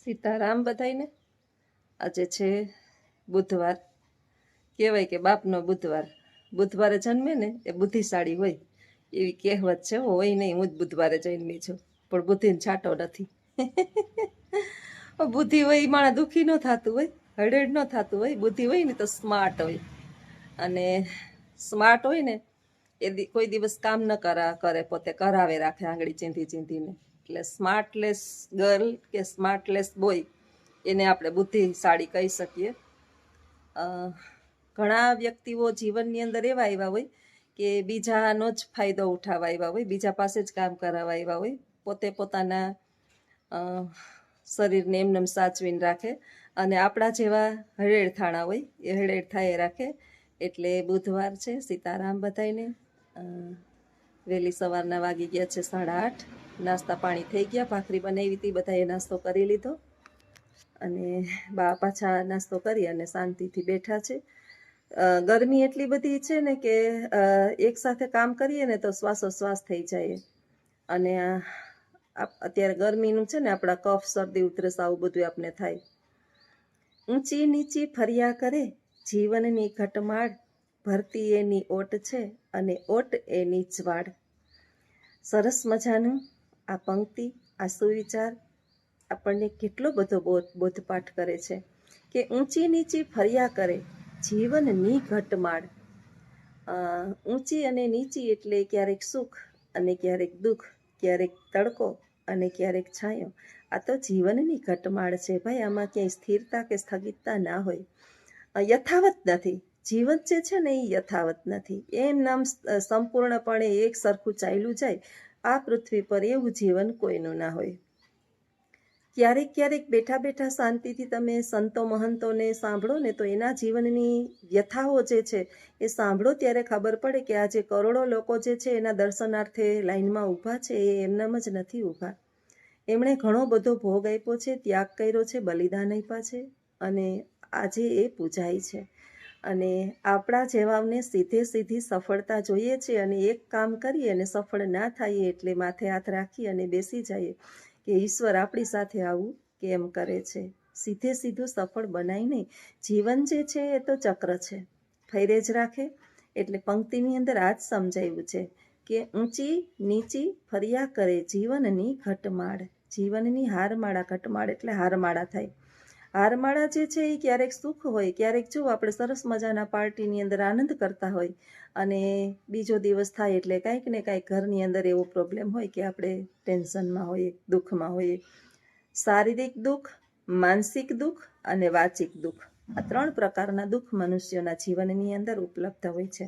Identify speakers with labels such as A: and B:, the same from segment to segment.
A: સીતારામ બધાયને. આજે છે બુધવાર. કહેવાય કે બાપનો બુધવાર. બુધવારે જન્મે ને એ બુદ્ધિશાળી હોય એવી કહેવત છે. હોય નહીં, હું જ બુધવારે જન્મી છું, પણ બુદ્ધિને છાંટો નથી. બુદ્ધિ હોય એ માણસ દુઃખી ન થતું હોય, હળેડ ન થતું હોય. બુદ્ધિ હોય ને તો સ્માર્ટ હોય, અને સ્માર્ટ હોય ને એ કોઈ દિવસ કામ ન કરે, પોતે કરાવે રાખે આંગળી ચીંધી ચીંધીને. એટલે સ્માર્ટલેસ ગર્લ કે સ્માર્ટલેસ બોય એને આપણે બુદ્ધિશાળી કહી શકીએ. ઘણા વ્યક્તિઓ જીવનની અંદર એવા આવ્યા હોય કે બીજાનો જ ફાયદો ઉઠાવવા આવ્યા હોય, બીજા પાસે જ કામ કરાવવા આવ્યા હોય, પોતે પોતાના શરીરને એમને સાચવીને રાખે, અને આપણા જેવા હળેડ થાણા હોય એ હળેડ થાય રાખે. એટલે બુધવાર છે. સીતારામ બધાયને. વહેલી સવારના વાગી ગયા છે 8:30. નાસ્તા પાણી થઈ ગયા, ભાખરી બનાવી હતી, બધાએ નાસ્તો કરી લીધો, અને બા પાછા નાસ્તો કરી અને શાંતિથી બેઠા છે. ગરમી એટલી બધી છે ને કે એક સાથે કામ કરીએ ને તો શ્વાસોશ્વાસ થઈ જાય, અને અત્યારે ગરમીનું છે ને આપણા કફ શરદી ઉધરસ આવું બધું આપણે થાય. ઊંચી નીચી ફર્યા કરે જીવનની ઘટમાળ, ભરતી એની ઓટ છે અને ઓટ એની જ્વાળ. સરસ મજાનું આ પંક્તિ, આ સુવિચાર આપણને કેટલો બધો બોધપાઠ કરે છે કે ઊંચી નીચી ફર્યા કરે જીવનની ઘટમાળ. ઊંચી અને નીચી એટલે ક્યારેક સુખ અને ક્યારેક દુઃખ, ક્યારેક તડકો અને ક્યારેક છાંયો. આ તો જીવનની ઘટમાળ છે ભાઈ. આમાં ક્યાંય સ્થિરતા કે સ્થગિતતા ના હોય, યથાવત નથી. જીવન જે છે ને એ યથાવત નથી. એમ નામ સંપૂર્ણપણે એક સરખું ચાલ્યું જાય. આ પૃથ્વી પર એવું જીવન કોઈનું ના હોય. ક્યારેક ક્યારેક બેઠા બેઠા શાંતિથી તમે સંતો મહંતોને સાંભળો ને તો એના જીવનની વ્યથાઓ જે છે એ સાંભળો ત્યારે ખબર પડે કે આ જે કરોડો લોકો જે છે એના દર્શનાર્થે લાઈનમાં ઊભા છે એ એમનામ જ નથી ઊભા. એમણે ઘણો બધો ભોગ આપ્યો છે, ત્યાગ કર્યો છે, બલિદાન આપ્યા છે, અને આજે એ પૂજાય છે. અને આપણા જેવાને સીધી સફળતા જોઈએ છે, અને એક કામ કરીએ અને સફળ ના થાય એટલે માથે હાથ રાખી અને બેસી જઈએ કે ઈશ્વર આપણી સાથે આવું કેમ કરે છે. સીધું સફળ બનાય નહીં. જીવન જે છે એ તો ચક્ર છે, ફેરે જ રાખે. એટલે પંક્તિની અંદર આ જ સમજાવ્યું છે કે ઊંચી નીચી ફર્યા કરે જીવનની ઘટમાળ. જીવનની હારમાળા, ઘટમાળ એટલે હારમાળા થાય. હારમાળા જે છે એ ક્યારેક સુખ હોય, ક્યારેક જો આપણે સરસ મજાના પાર્ટીની અંદર આનંદ કરતા હોય, અને બીજો દિવસ થાય એટલે કાંઈક ને કાંઈક ઘરની અંદર એવો પ્રોબ્લેમ હોય કે આપણે ટેન્શનમાં હોઈએ, દુઃખમાં હોઈએ. શારીરિક દુઃખ, માનસિક દુઃખ અને વાચિક દુઃખ, આ 3 પ્રકારના દુઃખ મનુષ્યના જીવનની અંદર ઉપલબ્ધ હોય છે.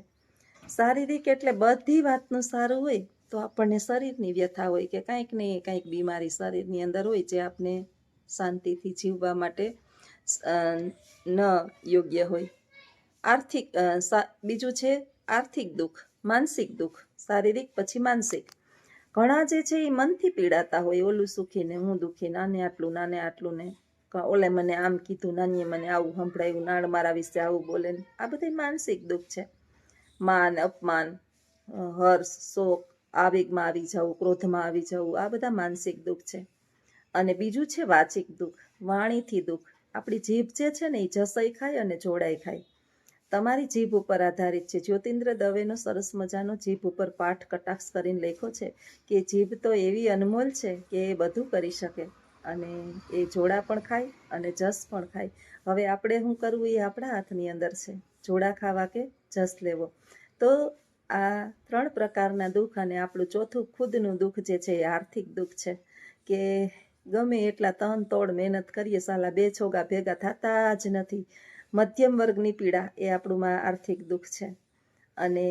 A: શારીરિક એટલે બધી વાતનું સારું હોય તો આપણને શરીરની વ્યથા હોય કે કાંઈક ને કાંઈક બીમારી શરીરની અંદર હોય જે આપણે શાંતિથી જીવવા માટે ન યોગ્ય હોય. બીજું છે આર્થિક દુઃખ, માનસિક દુઃખ. શારીરિક પછી માનસિક. ઘણા જે છે એ મનથી પીડાતા હોય, ઓલું સુખી ને હું દુઃખી, નાને આટલું ને ઓલે મને આમ કીધું, નાનીએ મને આવું સંભળાયું, નાણ મારા વિશે આવું બોલે ને. આ બધું માનસિક દુઃખ છે. માન, અપમાન, હર્ષ, શોક, આવેગમાં આવી જવું, ક્રોધમાં આવી જવું, આ બધા માનસિક દુઃખ છે. અને બીજું છે વાચિક દુઃખ, વાણીથી દુઃખ. આપણી જીભ જે છે ને એ જસઈ ખાય અને જોડાઈ ખાય. તમારી જીભ ઉપર આધારિત છે. જ્યોતિન્દ્ર દવેનો સરસ મજાનો જીભ ઉપર પાઠ કટાક્ષ કરીને લખ્યો છે કે જીભ તો એવી અનમોલ છે કે એ બધું કરી શકે, અને એ જોડા પણ ખાય અને જસ પણ ખાય. હવે આપણે શું કરવું એ આપણા હાથની અંદર છે, જોડા ખાવા કે જસ લેવો. તો આ 3 પ્રકારના દુઃખ, અને આપણું ચોથું ખુદનું દુઃખ જે છે એ આર્થિક દુઃખ છે કે ગમે એટલા તન તોડ મહેનત કરીએ, સાલા 2 છોગા ભેગા થતા જ નથી. મધ્યમ વર્ગની પીડા એ આપણું આર્થિક દુઃખ છે. અને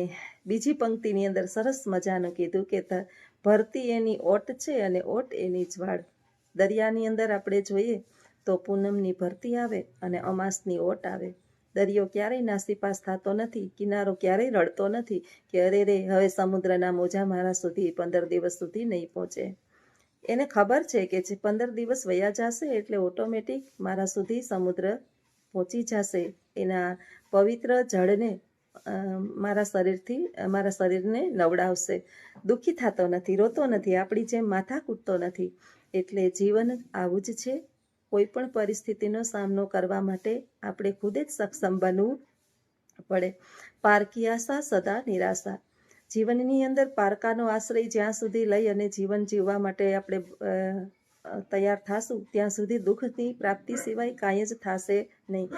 A: બીજી પંક્તિની અંદર સરસ મજાનું કીધું કે ભરતી એની ઓટ છે અને ઓટ એની જ્વાળ. દરિયાની અંદર આપણે જોઈએ તો પૂનમની ભરતી આવે અને અમાસની ઓટ આવે. દરિયો ક્યારેય નાસીપાસ થતો નથી, કિનારો ક્યારેય રડતો નથી કે અરે રે હવે સમુદ્રના મોજા મારા સુધી 15 દિવસ સુધી નહીં પહોંચે. એને ખબર છે કે જે 15 દિવસ વયા જશે એટલે ઓટોમેટિક મારા સુધી સમુદ્ર પહોંચી જશે. એના પવિત્ર જળને મારા શરીરને નવડાવશે. દુઃખી થતો નથી, રોતો નથી, આપણી જેમ માથા કૂટતો નથી. એટલે જીવન આવું જ છે. કોઈ પણ પરિસ્થિતિનો સામનો કરવા માટે આપણે ખુદ જ સક્ષમ બનવું પડે. પારકી આશા સદા નિરાશા. જીવનની અંદર પારકાનો આશ્રય જ્યાં સુધી લઈ અને જીવન જીવવા માટે આપણે તૈયાર થાશું ત્યાં સુધી દુઃખની પ્રાપ્તિ સિવાય કાંઈ જ થશે નહીં.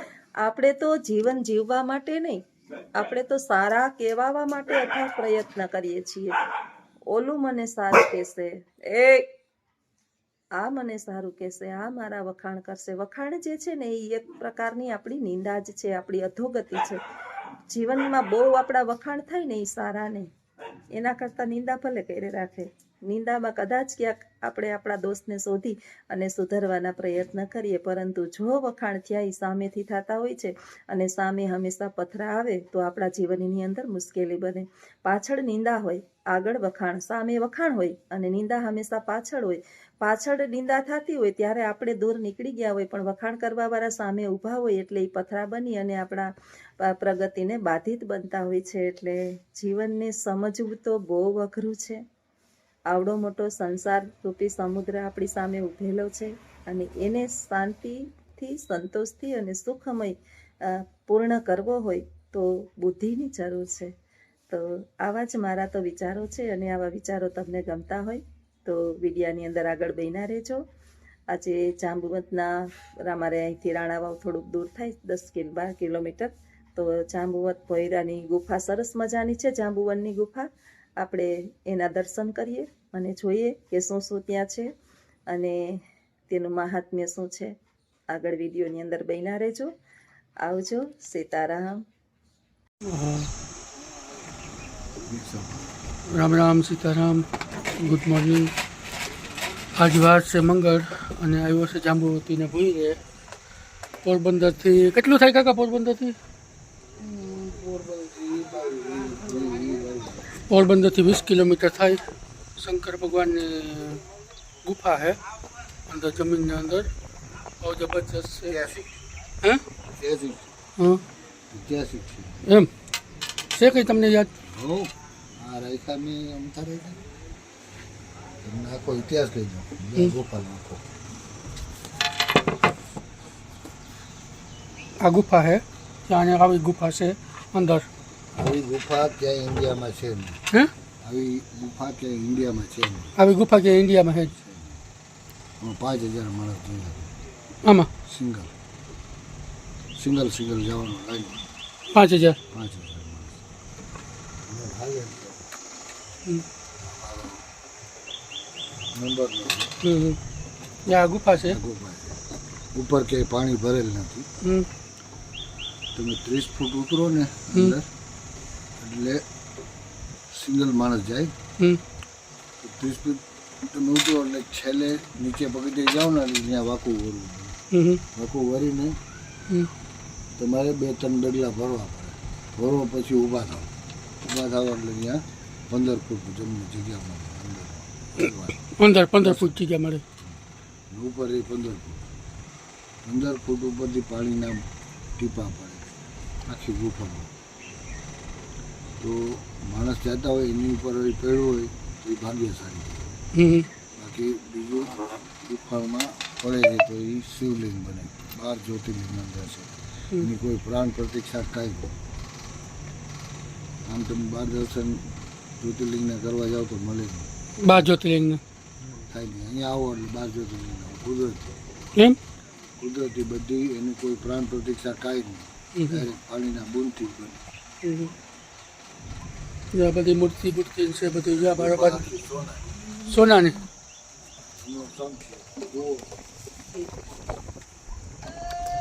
A: આપણે તો જીવન જીવવા માટે નહીં, આપણે તો સારા કહેવાવા માટે અથાગ પ્રયત્ન કરીએ છીએ. ઓલું મને સારું કહેશે, આ મને સારું કહેશે, આ મારા વખાણ કરશે. વખાણ જે છે ને એ એક પ્રકારની આપણી નિંદા જ છે, આપણી અધોગતિ છે. જીવનમાં બહુ આપણા વખાણ થાય ને એ સારા નહીં, એના કરતાં નિંદા ભલે કરી રાખે. નિંદામાં કદાચ ક્યાંક આપણે આપણા દોષને શોધી અને સુધારવાના પ્રયત્ન કરીએ, પરંતુ જો વખાણ થયા એ સામેથી થતા હોય છે અને સામે હંમેશા પથરા આવે તો આપણા જીવનની અંદર મુશ્કેલી બને. પાછળ નિંદા હોય, આગળ વખાણ, સામે વખાણ હોય અને નિંદા હંમેશા પાછળ હોય. પાછળ નિંદા થતી હોય ત્યારે આપણે દૂર નીકળી ગયા હોય, પણ વખાણ કરવાવાળા સામે ઊભા હોય એટલે એ પથરા બની અને આપણા પ્રગતિને બાધિત બનતા હોય છે. એટલે જીવનને સમજવું તો બહુ અઘરું છે. આવડો મોટો સંસાર રૂપી સમુદ્ર આપણી સામે ઉભેલો છે અને એને શાંતિથી, સંતોષથી અને સુખમય પૂર્ણ કરવો હોય તો બુદ્ધિની જરૂર છે. તો આવા જ મારા તો વિચારો છે અને આવા વિચારો તમને ગમતા હોય તો વિડીયાની અંદર આગળ બન્યા રહેજો. આજે જાંબુવતના અમારે અહીંથી રાણાવાવ થોડુંક દૂર થાય, 10-12 કિલોમીટર. તો જાંબુવત ભોયરાની ગુફા સરસ મજાની છે, જાંબુવનની ગુફા. આપણે એના દર્શન કરીએ અને જોઈએ કે શું શું ત્યાં છે અને તેનું મહાત્મ્ય શું છે. આગળ વિડીયોની અંદર બન્યા રહેજો. આવજો. સીતારામ.
B: Ram Ram, Sitaram, good morning. આજ વાર છે મંગળ અને આવ્યો છે જાંબુવતીને ભૂઈ. પોરબંદરથી કેટલું થાય કાકા? પોરબંદરથી 20 કિલોમીટર થાય. શંકર ભગવાનની ગુફા છે અંદર, જમીનની અંદર. બહુ જબરજસ્ત છે. હા, એમ છે કંઈ તમને યાદ?
C: ઇતિહાસ કહી દો. ગોપાલ આખો
B: આ ગુફા છે, ત્યાં આવી ગુફા છે અંદર.
C: આવી ગુફા ક્યાંય ઇન્ડિયામાં છે નહીં.
B: હે,
C: આવી ગુફા ક્યાંય ઇન્ડિયામાં છે નહીં.
B: આવી ગુફા કે ઇન્ડિયામાં છે જ.
C: 5000 માણસ જોઈએ
B: આમાં
C: સિંગલ જવાનું લાઈન.
B: 5000
C: માણસ અને ભાગે નંબર નથી.
B: આ ગુફા છે.
C: ગુફા છે, ઉપર ક્યાંય પાણી ભરેલ નથી. તમે 30 ફૂટ ઉતરો ને અંદર એટલે સિંગલ માણસ જાય. 30 ફૂટ તમે ઉતરો એટલે છેલ્લે નીચે પગથિયે જાઓ ને એટલે ત્યાં વાકું વરવું. વાકું વરીને તમારે 2-3 ડગલા ભરવા પડે. ભરવો પછી ઊભા થાવ એટલે ત્યાં 15 ફૂટ જમણી જગ્યા મળે.
B: અંદર 15 ફૂટ જગ્યા મળે.
C: ઉપર એ 15 ફૂટ ઉપરથી પાણીના ટીપા પડે આખી ગુફામાં. તો માણસ જતા હોય એની ઉપર પડ્યો હોય તો એ ભાગ્યશાળી. બાકી બીજું ગુફામાં પડે છે તો એ શિવલિંગ બને. 12 જ્યોતિર્લિંગ અંદર છે. એની કોઈ પ્રાણ પ્રતિક્ષા કાંઈ નહીં. આમ તમે 12 દર્શન જ્યોતિર્લિંગને કરવા જાઓ તો મળે નહીં.
B: 12 જ્યોતિર્લિંગ
C: થાય નહીં. અહીંયા આવો એટલે 12 જ્યોતિર્લિંગ કુદરતી.
B: એમ
C: કુદરતી બધી એની કોઈ પ્રાણ પ્રતિક્ષા કાંઈ નહીં. ડાયરેક્ટ પાણીના બૂંદથી બને.
B: જ્યાં બધી મૂર્તિ છે બધી, જ્યાં બરાબર સોનાની.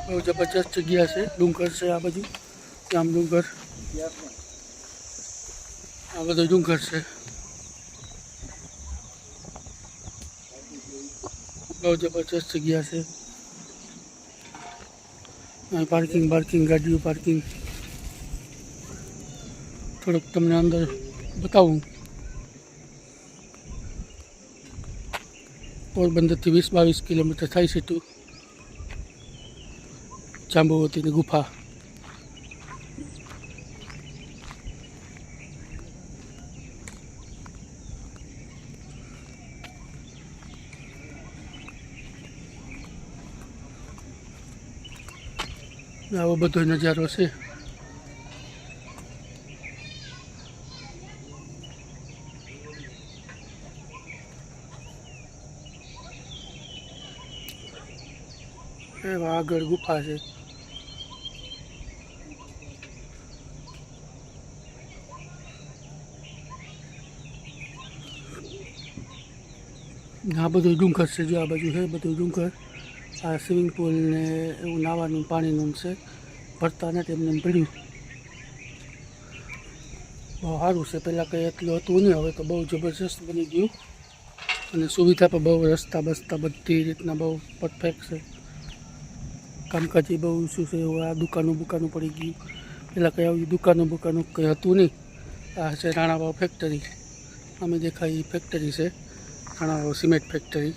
B: બહુ જબરજસ્ત જગ્યા છે. ડુંગર છે આ બધું, આમ ડુંગર, આ બધું ડુંગર છે. બહુ જબરજસ્ત જગ્યા છે. પાર્કિંગ ગાડીઓ પાર્કિંગ. થોડુંક તમને અંદર બતાવું. પોરબંદરથી 20-22 કિલોમીટર થાય છે ટુ જાંબુવતીની ગુફા. આવો બધો નજારો છે. એવા આગળ ગુફા છે. આ બધું ડુંગર છે. જો આ બાજુ છે બધું ડુંગર. આ સ્વિમિંગ પુલ ને એવું નાવાનું પાણીનું છે. ભરતા નથી, એમને એમ પડ્યું. બહુ સારું છે. પહેલાં કંઈ એટલું હતું નહીં, હવે તો બહુ જબરજસ્ત બની ગયું. અને સુવિધા પણ બહુ, રસ્તા બસ્તા બધી રીતના બહુ પરફેક્ટ છે. કામકાજ બહુ ઓછું છે. એવું આ દુકાનો પડી ગયું. પહેલાં કંઈ આવી દુકાનો કંઈ હતું નહીં. આ છે રાણાવાવ ફેક્ટરી. અમે દેખાય એ ફેક્ટરી છે, રાણાવાવ સિમેન્ટ ફેક્ટરી.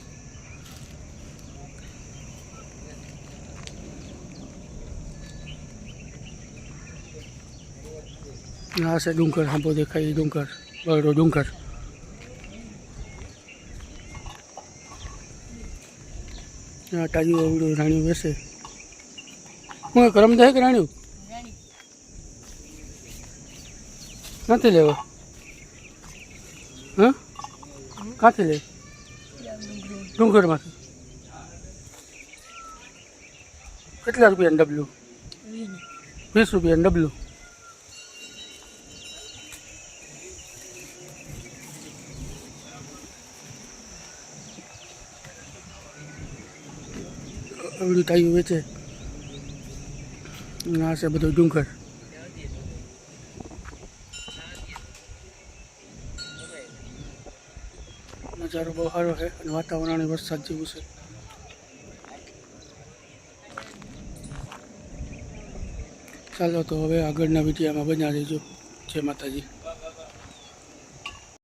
B: આ છે ડુંગર, હાંભો દેખાય એ ડુંગર, બરડો ડુંગર. આ ટાળીઓ અવડું રાણીઓ બેસે. હું કરમ જાય કે રાણીઓ ક્યાંથી લેવા? હા, ક્યાંથી લે? ડુંગરમાંથી. કેટલા રૂપિયા ડબલું? 20 રૂપિયા ડબલું. અવડું ટાયું વેચે. આ છે બધું ડુંગર. નજારો બહુ સારો છે અને વાતાવરણ વરસાદ જેવું છે. ચાલો તો હવે આગળના વિડીયોમાં બન્યા રહેજો. જય માતાજી.